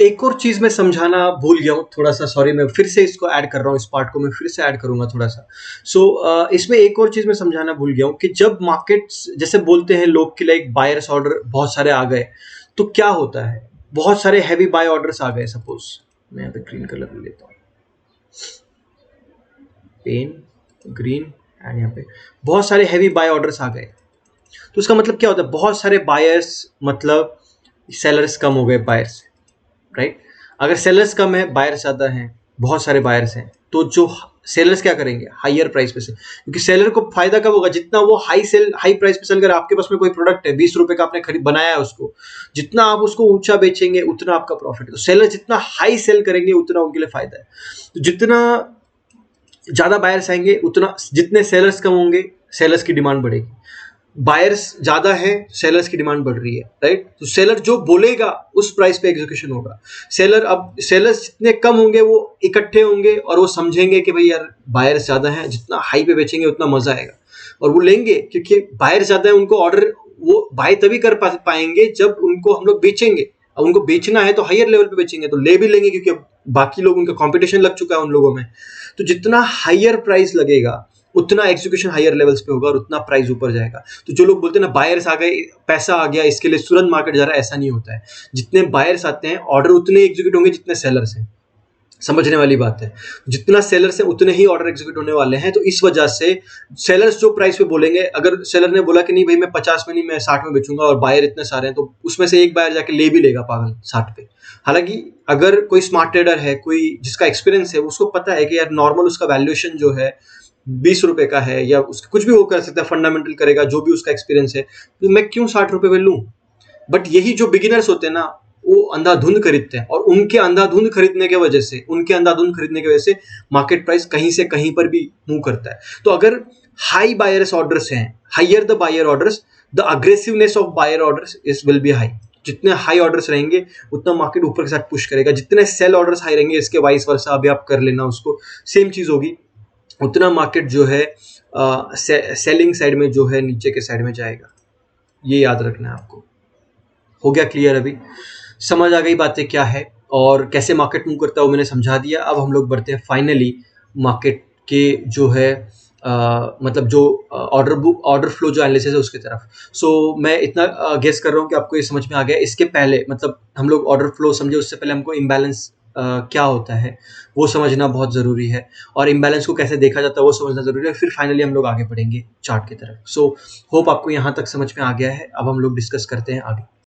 एक और चीज मैं समझाना भूल गया हूँ थोड़ा सा, सॉरी, मैं फिर से इसको ऐड कर रहा हूँ, इस पार्ट को मैं फिर से ऐड करूंगा थोड़ा सा। इसमें एक और चीज मैं समझाना भूल गया हूँ कि जब मार्केट्स जैसे बोलते हैं लोग कि लाइक बायर्स ऑर्डर बहुत सारे आ गए, तो क्या होता है, बहुत सारे हैवी बाय ऑर्डर्स आ गए, सपोज मैं यहाँ पे ग्रीन कलर ले लेता हूँ, पेन ग्रीन, एंड यहाँ पे बहुत सारे हैवी बाय ऑर्डर्स आ गए, तो उसका मतलब क्या होता है, बहुत सारे बायर्स मतलब सेलर्स कम हो गए बायर्स से, राइट। अगर सेलर्स कम है, बायर्स ज़्यादा हैं, बहुत सारे बायर्स हैं, तो जो सेलर्स क्या करेंगे, हायर प्राइस पे से, क्योंकि सेलर को फायदा कब होगा, जितना वो हाई प्राइस पे सेल कर, आपके पास में कोई प्रोडक्ट है 20 रुपए का, आपने खरीद बनाया है उसको, जितना आप उसको ऊंचा बेचेंगे उतना आपका प्रॉफिट है। तो सेलर जितना हाई सेल करेंगे उतना उनके लिए फायदा है। तो जितना ज्यादा बायर्स आएंगे उतना, जितने सेलर्स कम होंगे सेलर्स की डिमांड बढ़ेगी, बायर्स ज्यादा है सेलर्स की डिमांड बढ़ रही है, राइट। तो सेलर जो बोलेगा उस प्राइस पे एग्जीक्यूशन होगा। अब सेलर्स जितने कम होंगे वो इकट्ठे होंगे और वो समझेंगे कि भाई यार बायर्स ज्यादा हैं, जितना हाई पे बेचेंगे उतना मजा आएगा, और वो लेंगे, क्योंकि बायर्स ज्यादा है, उनको ऑर्डर वो बाय तभी कर पाएंगे जब उनको हम लोग बेचेंगे। अब उनको बेचना है तो हायर लेवल पे बेचेंगे, तो ले भी लेंगे, क्योंकि अब बाकी लोग, उनका कंपटीशन लग चुका है उन लोगों में। तो जितना हायर प्राइस लगेगा उतना एग्जीक्यूशन हायर लेवल्स पे होगा और उतना प्राइस ऊपर जाएगा। तो जो लोग बोलते हैं ना बायर्स आ गए, पैसा आ गया, इसके लिए तुरंत मार्केट जा रहा है, ऐसा नहीं होता है। जितने बायर्स आते हैं ऑर्डर उतने एग्जीक्यूट होंगे जितने सेलर्स हैं, समझने वाली बात है। जितना सेलर्स है उतने ही ऑर्डर एग्जीक्यूट होने वाले हैं। तो इस वजह से सेलर्स जो प्राइस पे बोलेंगे, अगर सेलर ने बोला कि नहीं भाई मैं 50 में नहीं, मैं 60 में बेचूंगा, और बायर इतने सारे हैं, तो उसमें से एक बायर जाके ले भी लेगा पागल 60 पे। हालांकि अगर कोई स्मार्ट ट्रेडर है, कोई जिसका एक्सपीरियंस है, उसको पता है कि यार नॉर्मल उसका वैल्यूएशन जो है 20 रुपए का है, या उसका कुछ भी वो कर सकता है, फंडामेंटल करेगा, जो भी उसका एक्सपीरियंस है, तो मैं क्यों 60 रुपए में लूं। बट यही जो बिगिनर्स होते हैं ना, वो अंधाधुंध खरीदते हैं, और उनके अंधाधुंध खरीदने की वजह से मार्केट प्राइस कहीं से कहीं पर भी मूव करता है। तो अगर हाई बायर्स ऑर्डर्स हैं, higher the buyer orders, the aggressiveness of buyer orders is will be high. जितने हाई ऑर्डर्स रहेंगे उतना मार्केट ऊपर के साथ पुश करेगा, जितने सेल ऑर्डर्स हाई रहेंगे, इसके वाइस वर्सा, अभी आप कर लेना उसको, सेम चीज होगी, उतना मार्केट जो है सेलिंग साइड में जो है नीचे के साइड में जाएगा। ये याद रखना है आपको। हो गया क्लियर? अभी समझ आ गई बातें क्या है और कैसे मार्केट मूव करता है, वो मैंने समझा दिया। अब हम लोग बढ़ते हैं फाइनली मार्केट के जो है मतलब जो ऑर्डर फ्लो जो एनालिसिस है उसकी तरफ। मैं इतना गेस कर रहा हूँ कि आपको ये समझ में आ गया। इसके पहले मतलब हम लोग ऑर्डर फ्लो समझे, उससे पहले हमको इम्बैलेंस क्या होता है वो समझना बहुत ज़रूरी है, और इम्बैलेंस को कैसे देखा जाता है वो समझना ज़रूरी है। फिर फाइनली हम लोग आगे बढ़ेंगे चार्ट की तरफ। होप आपको यहाँ तक समझ में आ गया है। अब हम लोग डिस्कस करते हैं आगे।